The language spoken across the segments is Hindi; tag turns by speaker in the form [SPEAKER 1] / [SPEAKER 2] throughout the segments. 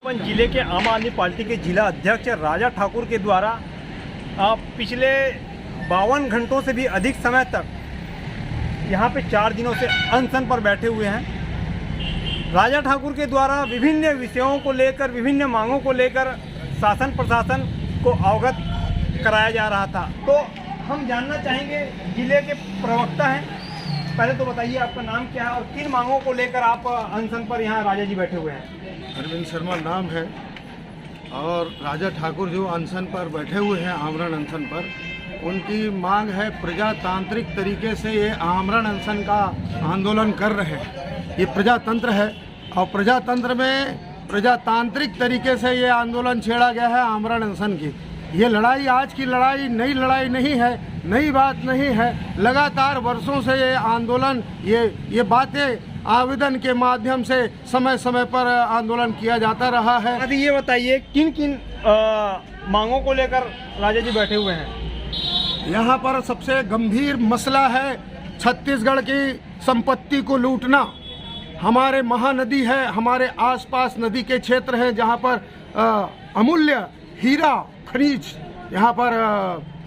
[SPEAKER 1] जिले के आम आदमी पार्टी के जिला अध्यक्ष राजा ठाकुर के द्वारा पिछले 52 घंटों से भी अधिक समय तक यहाँ पे 4 दिनों से अनशन पर बैठे हुए हैं। राजा ठाकुर के द्वारा विभिन्न विषयों को लेकर, विभिन्न मांगों को लेकर शासन प्रशासन को अवगत कराया जा रहा था। तो हम जानना चाहेंगे, जिले के प्रवक्ता हैं, पहले तो बताइए आपका नाम क्या है और किन मांगों को लेकर आप अनशन पर यहाँ राजा जी बैठे हुए हैं?
[SPEAKER 2] अरविंद शर्मा नाम है और राजा ठाकुर जो अनशन पर बैठे हुए हैं, आमरण अनशन पर, उनकी मांग है प्रजातांत्रिक तरीके से ये आमरण अनशन का आंदोलन कर रहे हैं। ये प्रजातंत्र है और प्रजातंत्र में प्रजातांत्रिक तरीके से ये आंदोलन छेड़ा गया है आमरण अनशन की। ये लड़ाई आज की लड़ाई नई लड़ाई नहीं है, नई बात नहीं है। लगातार वर्षों से ये आंदोलन, ये बातें आवेदन के माध्यम से समय समय पर आंदोलन किया जाता रहा है।
[SPEAKER 1] अभी ये बताइए किन किन मांगों को लेकर राजा जी बैठे हुए हैं?
[SPEAKER 2] यहाँ पर सबसे गंभीर मसला है छत्तीसगढ़ की संपत्ति को लूटना। हमारे महानदी है, हमारे आसपास नदी के क्षेत्र हैं जहाँ पर अमूल्य हीरा खनिज यहाँ पर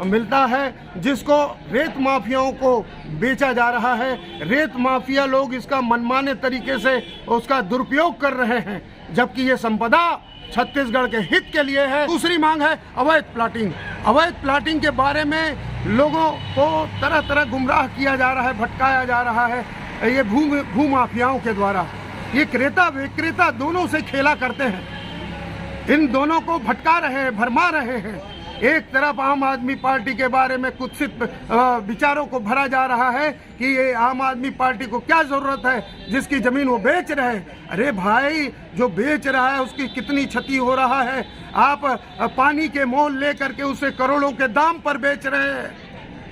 [SPEAKER 2] मिलता है, जिसको रेत माफियाओं को बेचा जा रहा है। रेत माफिया लोग इसका मनमाने तरीके से उसका दुरुपयोग कर रहे हैं, जबकि ये संपदा छत्तीसगढ़ के हित के लिए है। दूसरी मांग है अवैध प्लाटिंग। अवैध प्लाटिंग के बारे में लोगों को तरह तरह गुमराह किया जा रहा है, भटकाया जा रहा है ये भूमाफियाओं के द्वारा। ये क्रेता विक्रेता दोनों से खेला करते हैं, इन दोनों को भटका रहे हैं, भरमा रहे हैं। एक तरफ आम आदमी पार्टी के बारे में कुत्सित विचारों को भरा जा रहा है कि ये आम आदमी पार्टी को क्या जरूरत है जिसकी जमीन वो बेच रहे हैं। अरे भाई, जो बेच रहा है उसकी कितनी क्षति हो रहा है। आप पानी के मोल लेकर के उसे करोड़ों के दाम पर बेच रहे हैं।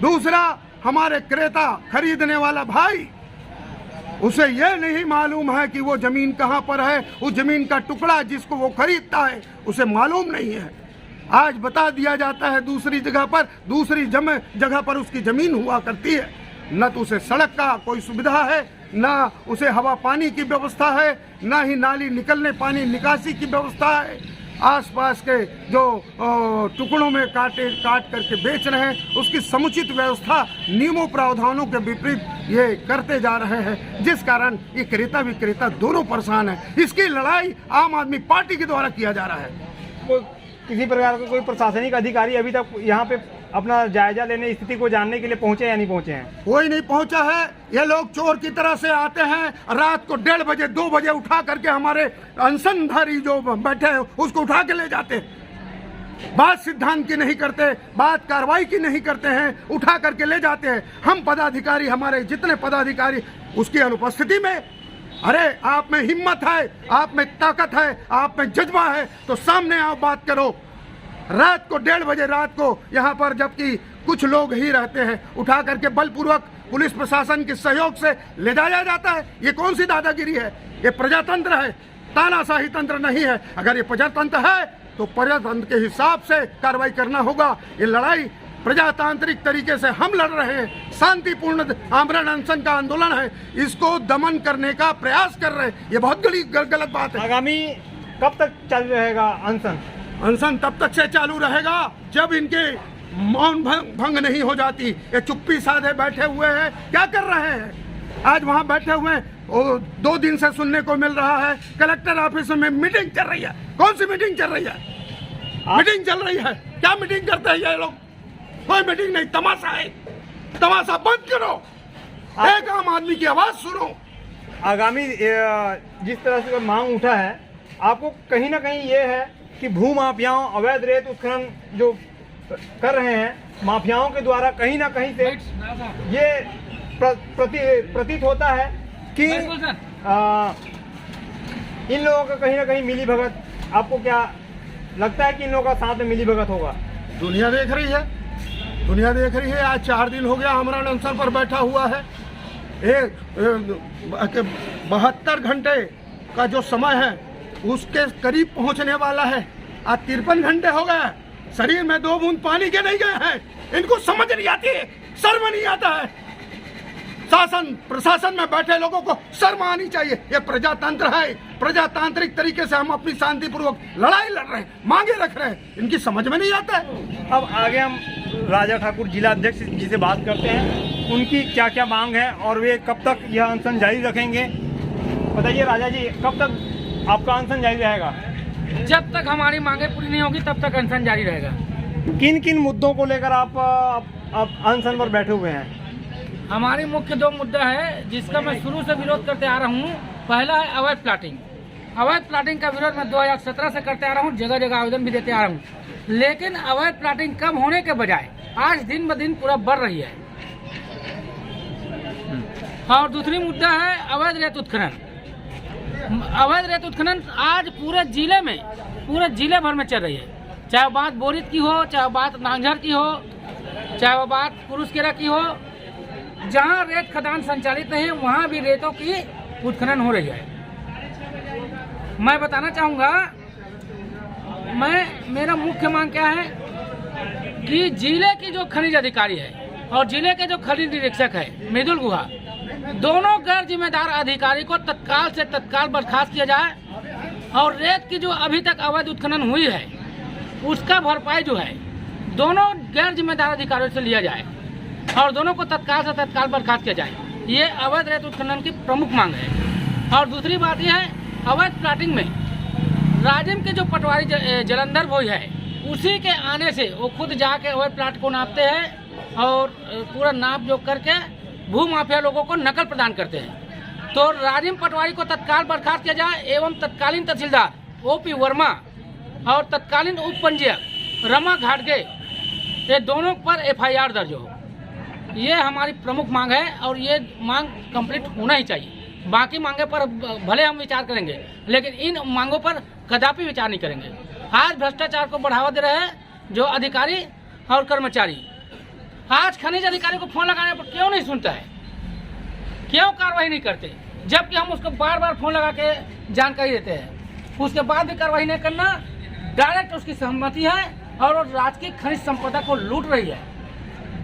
[SPEAKER 2] दूसरा, हमारे क्रेता खरीदने वाला भाई, उसे यह नहीं मालूम है कि वो जमीन कहाँ पर है। उस जमीन का टुकड़ा जिसको वो खरीदता है उसे मालूम नहीं है। आज बता दिया जाता है दूसरी जगह पर, दूसरी जगह पर उसकी जमीन हुआ करती है। न तो उसे सड़क का कोई सुविधा है, न उसे हवा पानी की व्यवस्था है, न ही नाली निकलने पानी निकासी की व्यवस्था है। आसपास के जो टुकड़ों में काट करके बेच रहे हैं, उसकी समुचित व्यवस्था नियमों प्रावधानों के विपरीत ये करते जा रहे हैं, जिस कारण ये क्रेता विक्रेता दोनों परेशान है। इसकी लड़ाई आम आदमी पार्टी के द्वारा किया जा रहा है।
[SPEAKER 1] किसी प्रकार का कोई प्रशासनिक अधिकारी अभी तक यहाँ पे अपना जायजा लेने, स्थिति को जानने के लिए पहुंचे या नहीं पहुंचे हैं?
[SPEAKER 2] कोई नहीं पहुंचा है। ये लोग चोर की तरह से आते हैं, रात को 1:30 बजे 2 बजे उठा करके हमारे अनशनधारी जो बैठे हैं उसको उठा के ले जाते हैं। बात सिद्धांत की नहीं करते, बात कार्रवाई की नहीं करते हैं, उठा करके ले जाते हैं। हम पदाधिकारी, हमारे जितने पदाधिकारी उसकी अनुपस्थिति में, अरे आप में हिम्मत है, आप में ताकत है, आप में जज्बा है तो सामने आओ, बात करो। रात को 1:30 बजे रात को यहाँ पर जबकि कुछ लोग ही रहते हैं, उठा करके बलपूर्वक पुलिस प्रशासन के सहयोग से ले जाया जाता है। ये कौन सी दादागिरी है? ये प्रजातंत्र है, तानाशाही तंत्र नहीं है। अगर ये प्रजातंत्र है तो प्रजातंत्र के हिसाब से कार्रवाई करना होगा। ये लड़ाई प्रजातांत्रिक तरीके से हम लड़ रहे हैं, शांतिपूर्ण आमरण अनशन का आंदोलन है, इसको दमन करने का प्रयास कर रहे हैं। ये बहुत गलत बात है।
[SPEAKER 1] आगामी कब तक चालू रहेगा अनशन?
[SPEAKER 2] अनशन तब तक से चालू रहेगा जब इनके मौन भंग नहीं हो जाती। ये चुप्पी साधे बैठे हुए हैं, क्या कर रहे हैं? आज वहाँ बैठे हुए हैं, 2 दिन से सुनने को मिल रहा है कलेक्टर ऑफिस में मीटिंग चल रही है। कौन सी मीटिंग चल रही है? मीटिंग चल रही है। क्या मीटिंग करते हैं ये लोग? कोई मीटिंग नहीं, तमाशा है। तमाशा बंद करो, एक आम आदमी की आवाज सुनो।
[SPEAKER 1] आगामी जिस तरह से मांग उठा है, आपको कहीं ना कहीं ये है कि भू माफियाओं, अवैध रेत उत्खनन जो कर रहे हैं माफियाओं के द्वारा, कहीं ना कहीं से ये प्रतीत होता है कि इन लोगों का कहीं ना कहीं मिली भगत। आपको क्या लगता है कि इन लोगों का साथ में मिली भगत होगा?
[SPEAKER 2] दुनिया देख रही है, दुनिया देख रही है। आज 4 दिन हो गया आमरण अनशन पर बैठा हुआ है। 72 घंटे का जो समय है उसके करीब पहुंचने वाला है। आज 53 घंटे हो गए, शरीर में 2 बूंद पानी के नहीं गए हैं। इनको समझ नहीं आती है, शर्म नहीं आता है। शासन प्रशासन में बैठे लोगों को शर्म आनी चाहिए। ये प्रजातंत्र है, प्रजातांत्रिक तरीके से हम अपनी शांतिपूर्वक लड़ाई लड़ रहे हैं, मांगे रख रहे हैं, इनकी समझ में नहीं आता है।
[SPEAKER 1] अब आगे हम राजा ठाकुर जिला अध्यक्ष जी से बात करते हैं, उनकी क्या क्या मांग है और वे कब तक यह अनशन जारी रखेंगे। बताइए राजा जी, कब तक आपका अनशन जारी रहेगा?
[SPEAKER 3] जब तक हमारी मांगे पूरी नहीं होगी तब तक अनशन जारी रहेगा।
[SPEAKER 1] किन किन मुद्दों को लेकर आप अनशन पर बैठे हुए हैं?
[SPEAKER 3] हमारी मुख्य दो मुद्दा है जिसका मैं शुरू से विरोध करते आ रहा हूँ। पहला है अवैध प्लाटिंग। अवैध प्लाटिंग का विरोध मैं 2017 से करते आ रहा हूँ, जगह जगह आवेदन भी देते आ रहा हूँ, लेकिन अवैध प्लाटिंग कम होने के बजाय आज दिन ब दिन पूरा बढ़ रही है। और दूसरी मुद्दा है अवैध रेत उत्खनन। अवैध रेत उत्खनन आज पूरे जिले भर में चल रही है, चाहे बात बोरित की हो, चाहे बात नांझर की हो, चाहे वो बात पुरुषकेरा की हो। जहाँ रेत खदान संचालित है वहाँ भी रेतों की उत्खनन हो रही है। मैं बताना चाहूँगा, मेरा मुख्य मांग क्या है कि जिले की जो खनिज अधिकारी है और जिले के जो खनिज निरीक्षक है मृदुल गुहा, दोनों गैर जिम्मेदार अधिकारी को तत्काल से तत्काल बर्खास्त किया जाए और रेत की जो अभी तक अवैध उत्खनन हुई है उसका भरपाई जो है दोनों गैर जिम्मेदार अधिकारियों से लिया जाए और दोनों को तत्काल से तत्काल बर्खास्त किया जाए। ये अवैध रेत उत्खनन की प्रमुख मांग है। और दूसरी बात यह है, अवैध प्लाटिंग में राजिम के जो पटवारी जलंधर भोई है उसी के आने से वो खुद जाके अवैध प्लाट को नापते हैं और पूरा नाप जोख करके भू माफिया लोगों को नकल प्रदान करते हैं। तो राजिम पटवारी को तत्काल बर्खास्त किया जाए एवं तत्कालीन तहसीलदार OP वर्मा और तत्कालीन उप पंजीयक रमा घाटगे, ये दोनों पर FIR दर्ज हो। ये हमारी प्रमुख मांग है और ये मांग कंप्लीट होना ही चाहिए। बाकी मांगे पर भले हम विचार करेंगे, लेकिन इन मांगों पर कदापि विचार नहीं करेंगे। आज भ्रष्टाचार को बढ़ावा दे रहे हैं जो अधिकारी और कर्मचारी। आज खनिज अधिकारी को फोन लगाने पर क्यों नहीं सुनता है, क्यों कार्रवाई नहीं करते, जबकि हम उसको बार बार फोन लगा के जानकारी देते हैं। उसके बाद भी कार्रवाई नहीं करना, डायरेक्ट उसकी सहमति है और वो राजकीय खनिज संपदा को लूट रही है।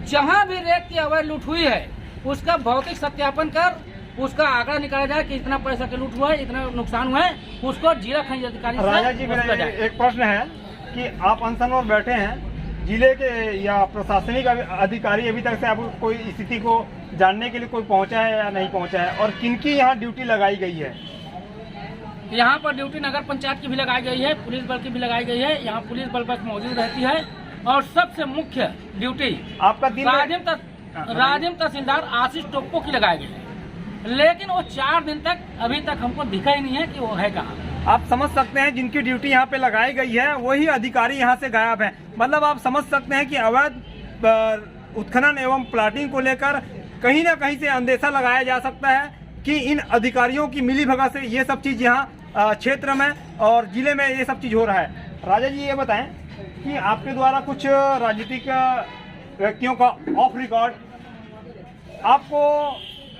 [SPEAKER 3] जहां भी रेत की अवैध लूट हुई है उसका भौतिक सत्यापन कर उसका आंकड़ा निकाला जाए कि इतना पैसा के लूट हुआ है, इतना नुकसान हुआ है, उसको जिला खनिज अधिकारी से
[SPEAKER 1] राजा जी, मेरा एक प्रश्न है कि आप अनशन पर बैठे हैं, जिले के या प्रशासनिक अधिकारी अभी तक से आपको कोई स्थिति को जानने के लिए कोई पहुंचा है या नहीं पहुंचा है, और किनकी यहाँ ड्यूटी लगाई गई है?
[SPEAKER 3] यहाँ पर ड्यूटी नगर पंचायत की भी लगाई गई है, पुलिस बल की भी लगाई गई है। यहाँ पुलिस बल बस मौजूद रहती है और सबसे मुख्य ड्यूटी
[SPEAKER 1] आपका दिन
[SPEAKER 3] राजिम तहसीलदार आशीष टोप्पो की लगाई गई है, लेकिन वो 4 दिन तक अभी तक हमको दिखा ही नहीं है कि वो है कहाँ।
[SPEAKER 1] आप समझ सकते हैं जिनकी ड्यूटी यहाँ पे लगाई गई है वही अधिकारी यहाँ से गायब है। मतलब आप समझ सकते हैं कि अवैध उत्खनन एवं प्लाटिंग को लेकर कहीं ना कहीं से अंदेशा लगाया जा सकता है कि इन अधिकारियों की मिलीभगत से ये सब चीज़ यहाँ क्षेत्र में और जिले में ये सब चीज़ हो रहा है। राजा जी, ये बताएं कि आपके द्वारा कुछ राजनीतिक व्यक्तियों का ऑफ रिकॉर्ड आपको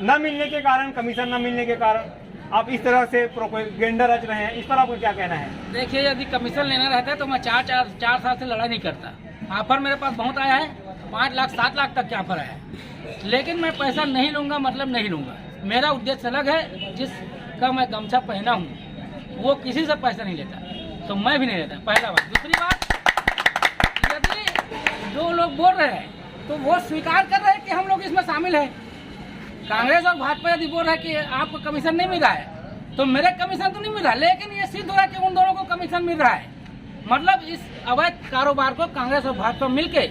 [SPEAKER 1] न मिलने के कारण, कमीशन न मिलने के कारण आप इस तरह से प्रोपेगेंडा रच रहे हैं, इस पर आपको क्या कहना है?
[SPEAKER 3] देखिए, यदि कमीशन लेना रहता तो मैं 4 साल से लड़ाई नहीं करता। ऑफर मेरे पास बहुत आया है, 5 लाख 7 लाख तक के ऑफर आया है, लेकिन मैं पैसा नहीं लूँगा, मतलब नहीं लूँगा। मेरा उद्देश्य अलग है। जिसका मैं गमछा पहना हूँ वो किसी से पैसा नहीं लेता, तो मैं भी नहीं लेता, पहला बात। दूसरी बात, यदि 2 लोग बोल रहे हैं तो वो स्वीकार कर रहे हैं कि हम लोग इसमें शामिल हैं। कांग्रेस और भाजपा यदि बोल रहा है कि आपको कमीशन नहीं मिल रहा है तो मेरे कमीशन तो नहीं मिल रहा, लेकिन ये सिद्ध हो रहा है कि उन दोनों को कमीशन मिल रहा है। मतलब इस अवैध कारोबार को कांग्रेस और भाजपा मिलके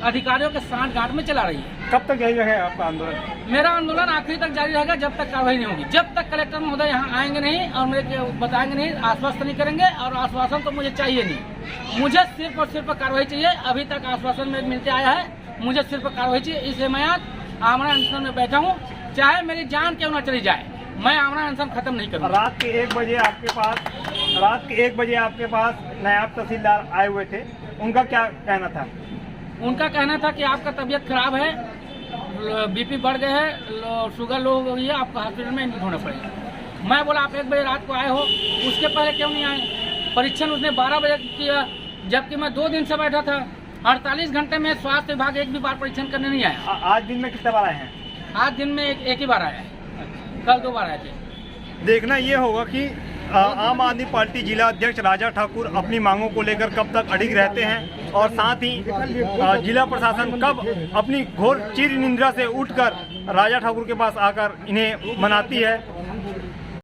[SPEAKER 3] अधिकारियों के साथ गांठ में चला रही है।
[SPEAKER 1] कब तक जारी रहेगा आपका आंदोलन?
[SPEAKER 3] मेरा आंदोलन आखिरी तक जारी रहेगा, जब तक कार्रवाई नहीं होगी, जब तक कलेक्टर महोदय यहाँ आएंगे नहीं और मेरे बताएंगे नहीं, आश्वस्त नहीं करेंगे। और आश्वासन तो मुझे चाहिए नहीं, मुझे सिर्फ और सिर्फ कार्रवाई चाहिए। अभी तक आश्वासन में मिलते आया है, मुझे सिर्फ कार्रवाई चाहिए। इसलिए मैं आज आमरण अनशन में बैठा हूँ, चाहे मेरी जान क्यों न चली जाए, मैं आमरण अनशन खत्म नहीं करूँगा।
[SPEAKER 1] रात के 1 बजे आपके पास नायब तहसीलदार आए हुए थे, उनका क्या कहना था?
[SPEAKER 3] उनका कहना था कि आपका तबीयत खराब है, BP बढ़ गए है, शुगर लो हो गई है, आपको हॉस्पिटल में एडमिट होना पड़ेगा। मैं बोला आप 1 बजे रात को आए हो, उसके पहले क्यों नहीं आए? परीक्षण उसने 12 बजे किया, जबकि मैं 2 दिन से बैठा था। 48 घंटे में स्वास्थ्य विभाग एक भी बार परीक्षण करने नहीं आया।
[SPEAKER 1] आज दिन में कितने बार आए हैं?
[SPEAKER 3] आज दिन में एक ही बार आया है, कल 2 बार आए थे।
[SPEAKER 1] देखना ये होगा कि आम आदमी पार्टी जिला अध्यक्ष राजा ठाकुर अपनी मांगों को लेकर कब तक अडिग रहते हैं और साथ ही जिला प्रशासन कब अपनी घोर चिर निंद्रा से उठकर राजा ठाकुर के पास आकर इन्हें मनाती है।